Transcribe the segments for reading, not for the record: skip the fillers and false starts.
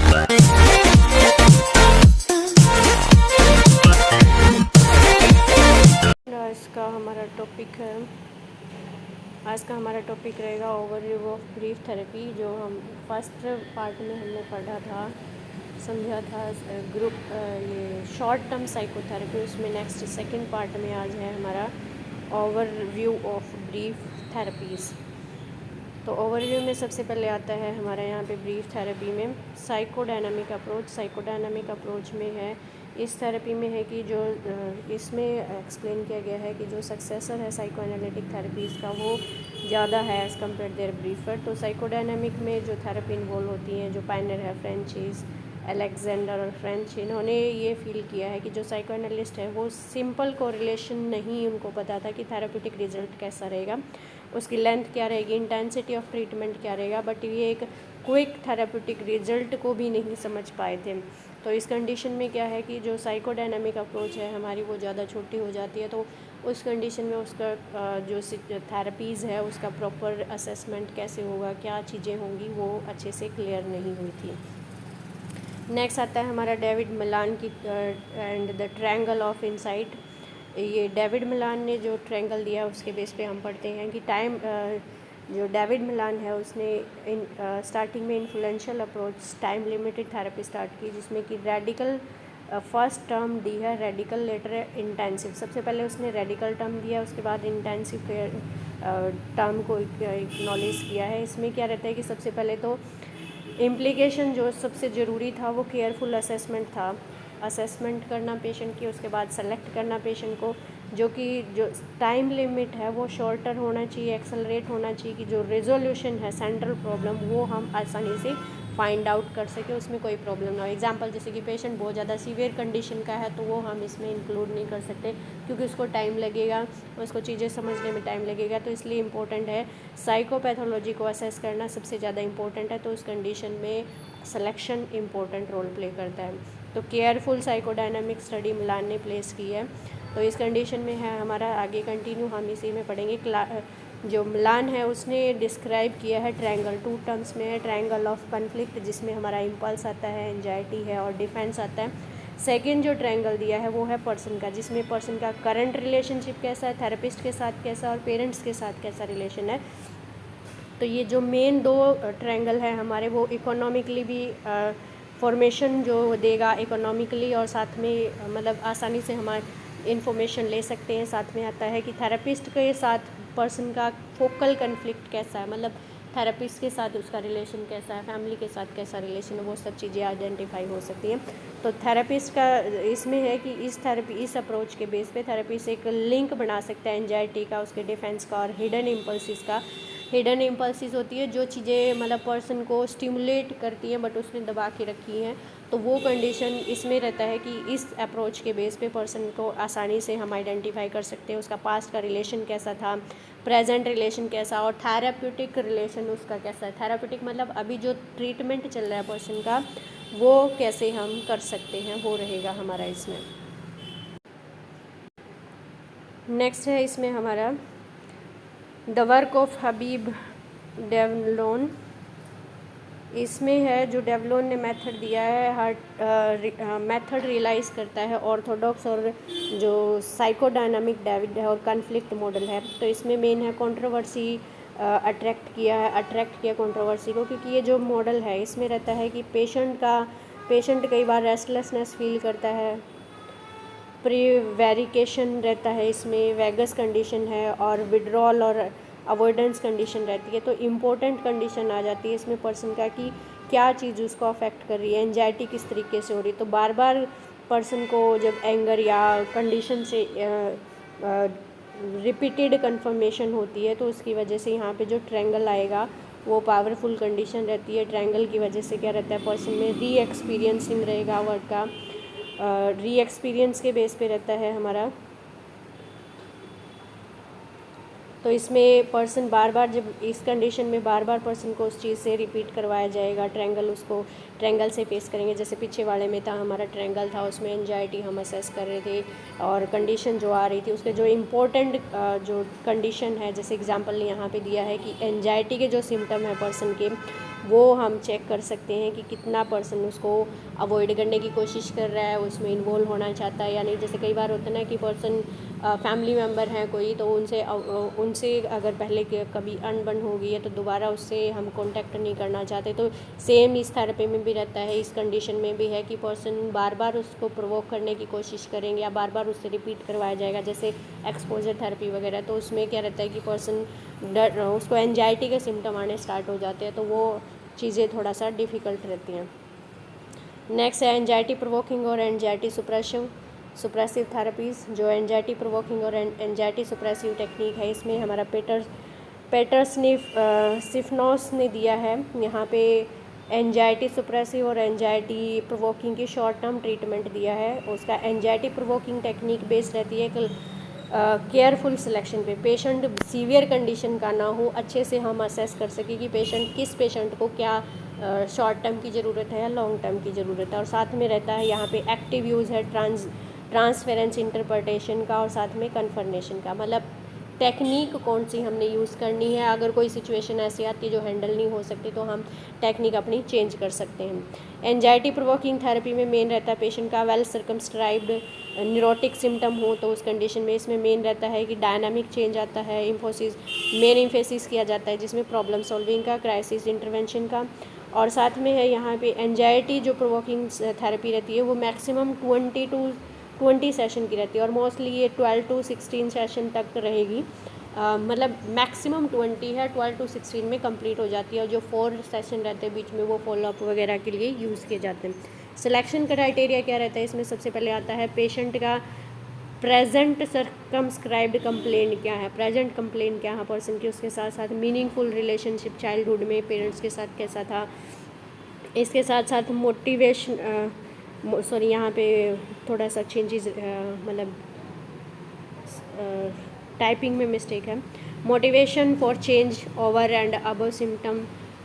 आज का हमारा टॉपिक रहेगा ओवरव्यू ऑफ ब्रीफ थेरेपी, जो हम फर्स्ट पार्ट में हमने पढ़ा था, समझा था ग्रुप ये शॉर्ट टर्म साइकोथेरेपी। उसमें नेक्स्ट सेकंड पार्ट में आज है हमारा ओवरव्यू ऑफ ब्रीफ थेरेपीज़। तो ओवरव्यू में सबसे पहले आता है हमारा यहाँ पे ब्रीफ थेरेपी में साइकोडायनामिक अप्रोच। साइकोडायनामिक अप्रोच में है, इस थेरेपी में है कि जो इसमें एक्सप्लेन किया गया है कि जो सक्सेसर है साइको एनालिटिक थेरेपीज़ का वो ज़्यादा है एज़ कम्पेयर देयर ब्रीफर। तो साइकोडायनामिक में जो थेरेपी इन्वॉल्व होती हैं, जो पायनियर है फ्रेंचिस, अलेक्जेंडर और फ्रेंच, इन्होंने ये फील किया है कि जो साइको एनालिस्ट है वो सिंपल कोरिलेशन नहीं उनको पता था कि थेरेप्यूटिक रिजल्ट कैसा रहेगा, उसकी लेंथ क्या रहेगी, इंटेंसिटी ऑफ ट्रीटमेंट क्या रहेगा, बट ये एक क्विक थेरेप्यूटिक रिजल्ट को भी नहीं समझ पाए थे। तो इस कंडीशन में क्या है कि जो साइकोडायनामिक अप्रोच है हमारी वो ज़्यादा छोटी हो जाती है। तो उस कंडीशन में उसका जो थेरेपीज़ है उसका प्रॉपर असेसमेंट कैसे होगा, क्या चीज़ें होंगी, वो अच्छे से क्लियर नहीं हुई थी। नेक्स्ट आता है हमारा डेविड मिलान की and the triangle of insight. ये डेविड मिलान ने जो ट्रायंगल दिया उसके बेस पे हम पढ़ते हैं कि जो डेविड मिलान है उसने स्टार्टिंग में influential approach time limited therapy start की, जिसमें कि रेडिकल फर्स्ट टर्म दी है, रेडिकल लेटर इंटेंसिव। सबसे पहले उसने रेडिकल टर्म दिया, उसके बाद इंटेंसिव टर्म को एक्नॉलेज किया है। इसमें क्या रहता है कि सबसे पहले तो इम्प्लीकेशन जो सबसे ज़रूरी था वो केयरफुल असेसमेंट था, असेसमेंट करना पेशेंट की, उसके बाद सेलेक्ट करना पेशेंट को, जो टाइम लिमिट है वो शॉर्टर होना चाहिए, एक्सेलरेट होना चाहिए कि जो रेजोल्यूशन है सेंट्रल प्रॉब्लम वो हम आसानी से फाइंड आउट कर सके, उसमें कोई प्रॉब्लम ना हो। एग्जांपल जैसे कि पेशेंट बहुत ज़्यादा सीवियर कंडीशन का है तो वो हम इसमें इंक्लूड नहीं कर सकते क्योंकि उसको टाइम लगेगा, उसको चीज़ें समझने में टाइम लगेगा। तो इसलिए इम्पोर्टेंट है साइकोपैथोलॉजी को असेस करना सबसे ज़्यादा इम्पोर्टेंट है। तो उस कंडीशन में सिलेक्शन इम्पोर्टेंट रोल प्ले करता है। तो केयरफुल साइकोडायनामिक स्टडी मिलान ने प्लेस की है। तो इस कंडीशन में है हमारा आगे कंटिन्यू हम इसी में पढ़ेंगे। जो मिलान है उसने डिस्क्राइब किया है ट्रायंगल, 2 टर्म्स में है, ट्रायंगल ऑफ कन्फ्लिक्ट जिसमें हमारा इम्पल्स आता है, एंजाइटी है और डिफेंस आता है। सेकेंड जो ट्रायंगल दिया है वो है पर्सन का, जिसमें पर्सन का करंट रिलेशनशिप कैसा है, थेरेपिस्ट के साथ कैसा और पेरेंट्स के साथ कैसा रिलेशन है। तो ये जो मेन 2 ट्रायंगल है हमारे वो इकोनॉमिकली भी फॉर्मेशन जो देगा इकोनॉमिकली, और साथ में मतलब आसानी से हमारे इन्फॉर्मेशन ले सकते हैं। साथ में आता है कि थेरेपिस्ट के साथ पर्सन का फोकल कन्फ्लिक्ट कैसा है, मतलब थेरेपिस्ट के साथ उसका रिलेशन कैसा है, फैमिली के साथ कैसा रिलेशन है, वो सब चीज़ें आइडेंटिफाई हो सकती हैं। तो थेरेपिस्ट का इसमें है कि इस अप्रोच के बेस पे थेरेपिस्ट एक लिंक बना सकता है एंजाइटी का, उसके डिफेंस का और हिडन इम्पल्सिस का। हिडन इम्पल्सिस होती है जो चीज़ें मतलब पर्सन को स्टिमुलेट करती हैं बट उसने दबा के रखी हैं, तो वो कंडीशन इसमें रहता है कि इस अप्रोच के बेस पे पर्सन को आसानी से हम आइडेंटिफाई कर सकते हैं उसका पास्ट का रिलेशन कैसा था, प्रेजेंट रिलेशन कैसा और थेराप्यूटिक रिलेशन उसका कैसा है। थेराप्यूटिक मतलब अभी जो ट्रीटमेंट चल रहा है पर्सन का वो कैसे हम कर सकते हैं, वो रहेगा हमारा इसमें। नेक्स्ट है इसमें हमारा द वर्क ऑफ हबीब डेवलोन। इसमें है जो डेवलोन ने मेथड दिया है, मेथड रियलाइज़ करता है ऑर्थोडॉक्स और जो साइकोडायनामिक डेविड है और कन्फ्लिक्ट मॉडल है। तो इसमें मेन है कंट्रोवर्सी अट्रैक्ट किया कंट्रोवर्सी को, क्योंकि ये जो मॉडल है इसमें रहता है कि पेशेंट कई बार रेस्टलेसनेस फील करता है, प्रीवेरिकेशन रहता है, इसमें वेगस कंडीशन है और विड्रॉल और अवॉइडेंस कंडीशन रहती है। तो इम्पोर्टेंट कंडीशन आ जाती है इसमें पर्सन का कि क्या चीज़ उसको अफेक्ट कर रही है, एंजाइटी किस तरीके से हो रही है। तो बार बार पर्सन को जब एंगर या कंडीशन से रिपीटेड कन्फर्मेशन होती है तो उसकी वजह से यहाँ पे जो ट्रायंगल आएगा वो पावरफुल कंडीशन रहती है। ट्रायंगल की वजह से क्या रहता है पर्सन में री एक्सपीरियंसिंग रहेगा वर्ड का, री एक्सपीरियंस के बेस पे रहता है हमारा। तो इसमें पर्सन बार बार जब इस कंडीशन में बार बार पर्सन को उस चीज़ से रिपीट करवाया जाएगा, उसको ट्रायंगल से फेस करेंगे। जैसे पीछे वाले में था हमारा ट्रायंगल था, उसमें एंजाइटी हम असेस कर रहे थे और कंडीशन जो आ रही थी उसके जो इम्पोर्टेंट जो कंडीशन है, जैसे एग्जांपल यहाँ पे दिया है कि एंजाइटी के जो सिम्टम है पर्सन के वो हम चेक कर सकते हैं कि कितना पर्सन उसको अवॉइड करने की कोशिश कर रहा है, उसमें इन्वॉल्व होना चाहता है या नहीं। जैसे कई बार होता है ना कि पर्सन फैमिली मेम्बर हैं कोई, तो उनसे अगर पहले कभी अनबन हो गई है तो दोबारा उससे हम कांटेक्ट नहीं करना चाहते। तो सेम इस थेरेपी में भी रहता है, इस कंडीशन में भी है कि पर्सन बार बार उसको प्रोवोक करने की कोशिश करेंगे या बार बार उससे रिपीट करवाया जाएगा, जैसे एक्सपोजर थेरेपी वगैरह। तो उसमें क्या रहता है कि पर्सन उसको एंजाइटी के सिम्टम आने स्टार्ट हो जाते हैं, तो वो चीज़ें थोड़ा सा डिफ़िकल्ट रहती हैं। नेक्स्ट है एंजाइटी प्रोवोकिंग और एंजाइटी सुप्रेसिव थेरेपीज़। जो एंजाइटी प्रोवोकिंग और एंजाइटी सुप्रेसिव टेक्निक है, इसमें हमारा सिफनॉस ने दिया है यहाँ पे एंजाइटी सुप्रेसिव और एंजाइटी प्रोवोकिंग की शॉर्ट टर्म ट्रीटमेंट दिया है। उसका एंजाइटी प्रोवोकिंग टेक्निक बेस्ड रहती है केयरफुल सिलेक्शन पे, पेशेंट सीवियर कंडीशन का ना हो, अच्छे से हम असेस कर सकें कि किस पेशेंट को क्या शॉर्ट टर्म की ज़रूरत है या लॉन्ग टर्म की ज़रूरत है। और साथ में रहता है यहाँ पे एक्टिव यूज़ है ट्रांसफेरेंस इंटरप्रिटेशन का और साथ में कन्फर्मेशन का, मतलब टेक्निक कौन सी हमने यूज़ करनी है। अगर कोई सिचुएशन ऐसी आती है जो हैंडल नहीं हो सकती तो हम टेक्निक अपनी चेंज कर सकते हैं। एंजाइटी प्रोवोकिंग थेरेपी में मेन रहता है पेशेंट का वेल सर्कमस्क्राइब्ड न्यूरोटिक सिम्टम हो, तो उस कंडीशन में इसमें मेन रहता है कि डायनामिक चेंज आता है, मेन इम्फेसिस किया जाता है जिसमें प्रॉब्लम सॉल्विंग का, क्राइसिस इंटरवेंशन का। और साथ में है यहाँ पे एंजाइटी जो प्रोवोकिंग थेरेपी रहती है वो मैक्सिमम 20 सेशन की रहती है और मोस्टली ये 12 to 16 सेशन तक रहेगी। मतलब मैक्सिमम 20 है, 12 to 16 में कंप्लीट हो जाती है और जो 4 सेशन रहते हैं बीच में वो फॉलोअप वगैरह के लिए यूज़ किए जाते हैं। सिलेक्शन क्राइटेरिया क्या रहता है इसमें, सबसे पहले आता है पेशेंट का प्रेजेंट सर्कमस्क्राइब्ड कंप्लेंट क्या है, प्रेजेंट कंप्लेंट क्या है पर्सन की, उसके साथ साथ मीनिंगफुल रिलेशनशिप चाइल्डहुड में पेरेंट्स के साथ कैसा था, इसके साथ साथ मोटिवेशन यहाँ पे थोड़ा सा चेंजेस मतलब टाइपिंग में मिस्टेक है। Motivation for change over and above symptom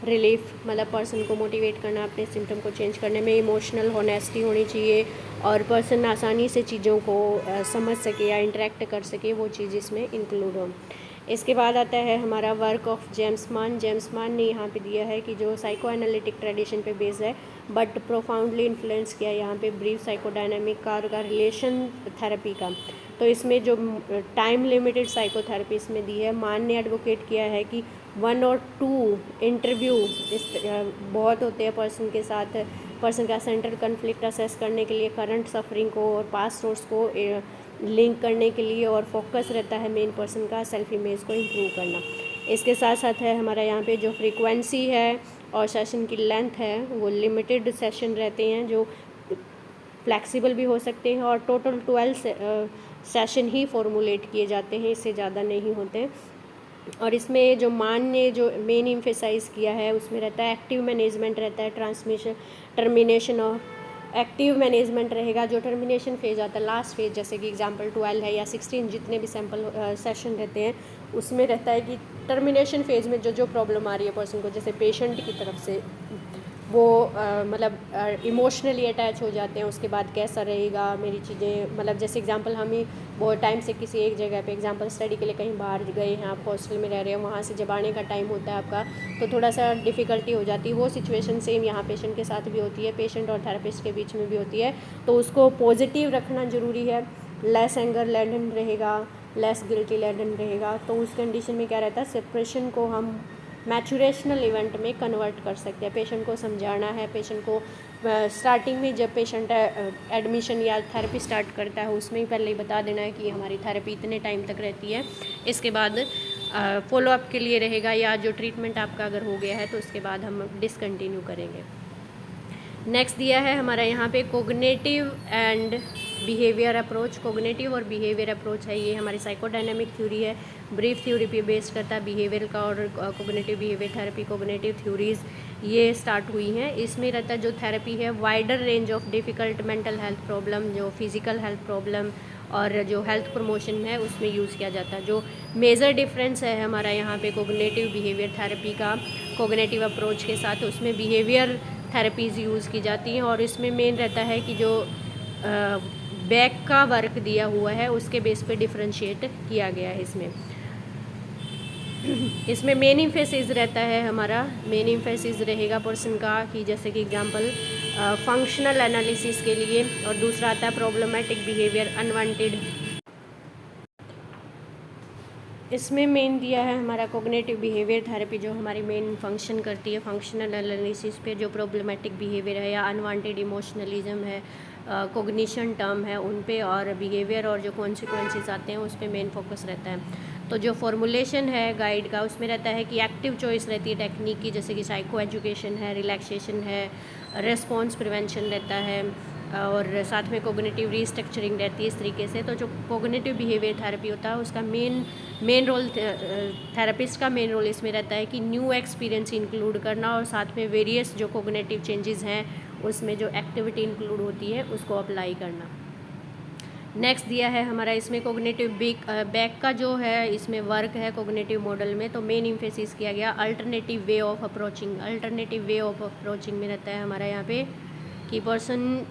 relief, मतलब पर्सन को मोटिवेट करना अपने सिम्टम को चेंज करने में। इमोशनल होनेस्टी होनी चाहिए और पर्सन आसानी से चीज़ों को समझ सके या इंटरेक्ट कर सके, वो चीज़ इसमें इंक्लूड हो। इसके बाद आता है हमारा वर्क ऑफ जेम्स मान ने यहाँ पे दिया है कि जो साइको एनालिटिक ट्रेडिशन पे बेस्ड है बट प्रोफाउंडली इन्फ्लुएंस किया यहाँ पे ब्रीफ साइकोडायनामिक का रिलेशन थेरेपी का। तो इसमें जो टाइम लिमिटेड साइकोथेरेपी इसमें दी है, मान ने एडवोकेट किया है कि 1 or 2 इंटरव्यू बहुत होते हैं पर्सन के साथ, पर्सन का सेंट्रल कन्फ्लिक्ट असेस करने के लिए, करंट सफरिंग को और पास्ट सोर्स को लिंक करने के लिए, और फोकस रहता है मेन पर्सन का सेल्फ इमेज को इम्प्रूव करना। इसके साथ साथ है हमारा यहाँ पे जो फ्रीक्वेंसी है और सेशन की लेंथ है वो लिमिटेड सेशन रहते हैं जो फ्लैक्सिबल भी हो सकते हैं और टोटल 12 सेशन ही फॉर्मुलेट किए जाते हैं, इससे ज़्यादा नहीं होते। और इसमें जो मान ने जो मेन एम्फेसाइज किया है उसमें रहता है एक्टिव मैनेजमेंट रहता है, टर्मिनेशन और एक्टिव मैनेजमेंट रहेगा। जो टर्मिनेशन फेज आता है लास्ट फेज, जैसे कि एग्जांपल 12 है या 16 जितने भी सैम्पल सेशन रहते हैं उसमें रहता है कि टर्मिनेशन फेज में जो प्रॉब्लम आ रही है पर्सन को, जैसे पेशेंट की तरफ से वो मतलब इमोशनली अटैच हो जाते हैं, उसके बाद कैसा रहेगा मेरी चीज़ें, मतलब जैसे एग्जांपल हम ही बहुत टाइम से किसी एक जगह पे एग्जांपल स्टडी के लिए कहीं बाहर गए हैं, आप हॉस्टल में रह रहे हैं, वहाँ से जब आने का टाइम होता है आपका तो थोड़ा सा डिफ़िकल्टी हो जाती है। वो सिचुएशन सेम यहाँ पेशेंट के साथ भी होती है, पेशेंट और थेरेपिस्ट के बीच में भी होती है, तो उसको पॉजिटिव रखना ज़रूरी है। लेस एंगर लेडन रहेगा, लेस गिल्टी लेडन रहेगा, तो उस कंडीशन में क्या रहता है सेपरेशन को हम मैचुरेशनल इवेंट में कन्वर्ट कर सकते हैं। पेशेंट को समझाना है, पेशेंट को स्टार्टिंग में जब पेशेंट एडमिशन या थेरेपी स्टार्ट करता है उसमें ही पहले ही बता देना है कि हमारी थेरेपी इतने टाइम तक रहती है, इसके बाद फॉलोअप के लिए रहेगा, या जो ट्रीटमेंट आपका अगर हो गया है तो उसके बाद हम डिसकंटिन्यू करेंगे। नेक्स्ट दिया है हमारा यहाँ पे cognitive and behaviour approach. Cognitive और बिहेवियर अप्रोच है, ये हमारी साइकोडायनामिक थ्योरी है, ब्रीफ थ्योरी पे बेस्ड करता है बिहेवियर का, और cognitive behaviour therapy cognitive theories ये स्टार्ट हुई हैं। इसमें रहता है जो थेरेपी है wider range of difficult mental health problem, जो फिज़िकल हेल्थ प्रॉब्लम और जो हेल्थ प्रमोशन है उसमें यूज़ किया जाता है। जो मेजर डिफरेंस है हमारा यहाँ पे कोग्निटिव बिहेवियर थेरेपी का कोग्निटिव अप्रोच के साथ, उसमें बिहेवियर थेरेपीज़ यूज़ की जाती हैं और इसमें मेन रहता है कि जो बैक का वर्क दिया हुआ है उसके बेस पे डिफरेंशिएट किया गया है इसमें। इसमें मेन एम्फेसिस रहता है हमारा, मेन एम्फेसिस रहेगा पर्सन का कि जैसे कि एग्जांपल फंक्शनल एनालिसिस के लिए, और दूसरा आता है प्रॉब्लमेटिक बिहेवियर अनवांटेड। इसमें मेन दिया है हमारा कोग्निटिव बिहेवियर थेरेपी, जो हमारी मेन फंक्शन करती है फंक्शनल एनालिसिस पे, जो प्रॉब्लमेटिक बिहेवियर है या अनवांटेड इमोशनलिज्म है, कोग्निशन टर्म है उन पे, और बिहेवियर और जो कॉन्सिक्वेंसेस आते हैं उस पर मेन फोकस रहता है। तो जो फॉर्मुलेशन है गाइड का उसमें रहता है कि एक्टिव चॉइस रहती है टेक्निक की, जैसे कि साइको एजुकेशन है, रिलैक्सेशन है, रेस्पॉन्स प्रिवेंशन रहता है, और साथ में कोग्निटिव रीस्ट्रक्चरिंग रहती है इस तरीके से। तो जो कोग्निटिव बिहेवियर थेरेपी होता है उसका मेन रोल, थेरेपिस्ट का मेन रोल इसमें रहता है कि न्यू एक्सपीरियंस इंक्लूड करना, और साथ में वेरियस जो कोग्निटिव चेंजेस हैं उसमें जो एक्टिविटी इंक्लूड होती है उसको अप्लाई करना। नेक्स्ट दिया है हमारा इसमें कोग्निटिव बैक का जो है इसमें वर्क है कोग्निटिव मॉडल में, तो मेन इम्फेसिस किया गया alternative way of approaching. Alternative way of approaching में रहता है हमारा यहाँ पे कि पर्सन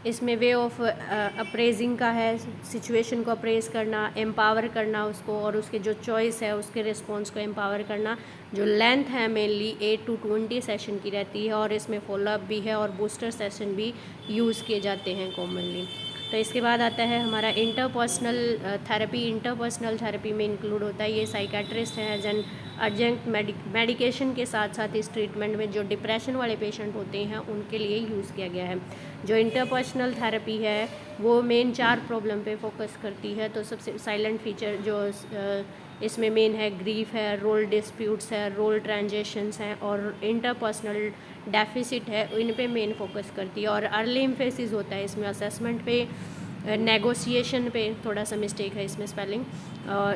इसमें वे ऑफ अप्रेजिंग का है, सिचुएशन को अप्रेज करना, एम्पावर करना उसको, और उसके जो चॉइस है उसके रिस्पॉन्स को एम्पावर करना। जो लेंथ है मेनली 8 to 20 सेशन की रहती है, और इसमें फॉलोअप भी है और बूस्टर सेशन भी यूज़ किए जाते हैं कॉमनली। तो इसके बाद आता है हमारा इंटरपर्सनल थेरेपी। इंटरपर्सनल थेरेपी में इंक्लूड होता है ये साइकेट्रिस्ट है एज एन अर्जेंट मेडिकेशन के साथ साथ इस ट्रीटमेंट में जो डिप्रेशन वाले पेशेंट होते हैं उनके लिए यूज़ किया गया है। जो इंटरपर्सनल थेरेपी है वो मेन 4 प्रॉब्लम पे फोकस करती है। तो सबसे साइलेंट फीचर जो इसमें मेन है ग्रीफ है, रोल डिस्प्यूट्स है, रोल ट्रांजेक्शंस हैं, और इंटरपर्सनल डेफिसिट है, इन पे मेन फोकस करती है। और अर्ली एम्फेसिस होता है इसमें असेसमेंट पे, नेगोशिएशन पे, थोड़ा सा मिस्टेक है इसमें स्पेलिंग,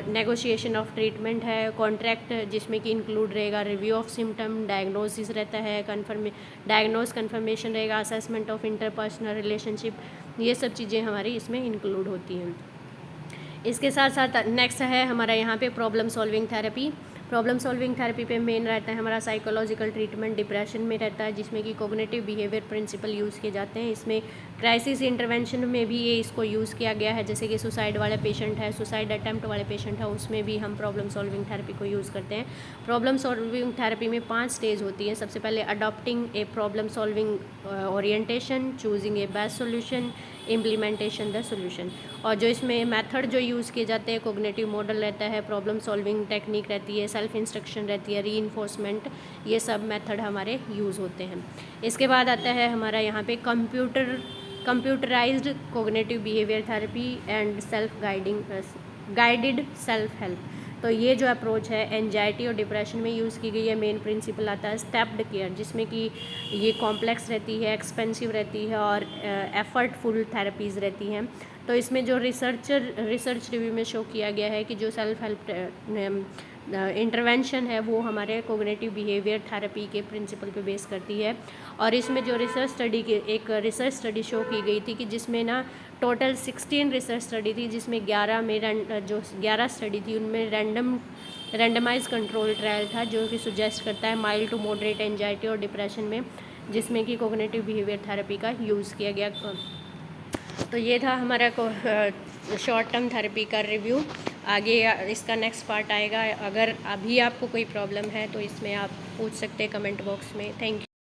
नेगोशिएशन ऑफ ट्रीटमेंट है, कॉन्ट्रैक्ट जिसमें कि इंक्लूड रहेगा रिव्यू ऑफ सिम्टम, डायग्नोसिस रहता है, कन्फर्मेशन रहेगा, असेसमेंट ऑफ इंटरपर्सनल रिलेशनशिप, ये सब चीज़ें हमारी इसमें इंक्लूड होती हैं। इसके साथ साथ नेक्स्ट है हमारा यहाँ पे problem solving therapy. Problem solving therapy पे मेन रहता है हमारा साइकोलॉजिकल ट्रीटमेंट डिप्रेशन में रहता है, जिसमें कि कोग्निटिव बिहेवियर प्रिंसिपल यूज़ किए जाते हैं। इसमें क्राइसिस इंटरवेंशन में भी ये इसको यूज़ किया गया है, जैसे कि सुसाइड वाले पेशेंट है, सुसाइड अटैम्प्ट वाले पेशेंट है, उसमें भी हम प्रॉब्लम सॉल्विंग थेरेपी को यूज़ करते हैं। प्रॉब्लम सॉल्विंग थेरेपी में 5 स्टेज होती है। सबसे पहले adopting a problem solving orientation, choosing a best solution, implementation the solution. और जो इसमें मेथड जो यूज़ किए जाते हैं कोग्निटिव मॉडल रहता है, प्रॉब्लम सॉल्विंग टेक्निक रहती है, सेल्फ इंस्ट्रक्शन रहती है, रीइंफोर्समेंट, ये सब मेथड हमारे यूज़ होते हैं। इसके बाद आता है हमारा यहाँ पे computerised cognitive behaviour therapy and self guided self help. तो ये जो अप्रोच है एंजाइटी और डिप्रेशन में यूज़ की गई है। मेन प्रिंसिपल आता है स्टेप्ड केयर, जिसमें कि ये कॉम्प्लेक्स रहती है, एक्सपेंसिव रहती है, और एफर्टफुल थेरेपीज़ रहती हैं। तो इसमें जो रिसर्च रिव्यू में शो किया गया है कि जो सेल्फ हेल्प इंटरवेंशन है वो हमारे कोग्निटिव बिहेवियर थेरेपी के प्रिंसिपल पे बेस करती है। और इसमें जो एक रिसर्च स्टडी शो की गई थी कि जिसमें ना टोटल 16 रिसर्च स्टडी थी, जिसमें 11 स्टडी थी उनमें रैंडमाइज कंट्रोल ट्रायल था, जो कि सुजेस्ट करता है माइल्ड टू मॉडरेट एंजाइटी और डिप्रेशन में, जिसमें कि कोग्निटिव बिहेवियर थेरेपी का यूज़ किया गया। तो ये था हमारा शॉर्ट टर्म थेरेपी का रिव्यू। आगे इसका नेक्स्ट पार्ट आएगा। अगर अभी आपको कोई प्रॉब्लम है तो इसमें आप पूछ सकते हैं कमेंट बॉक्स में। Thank you.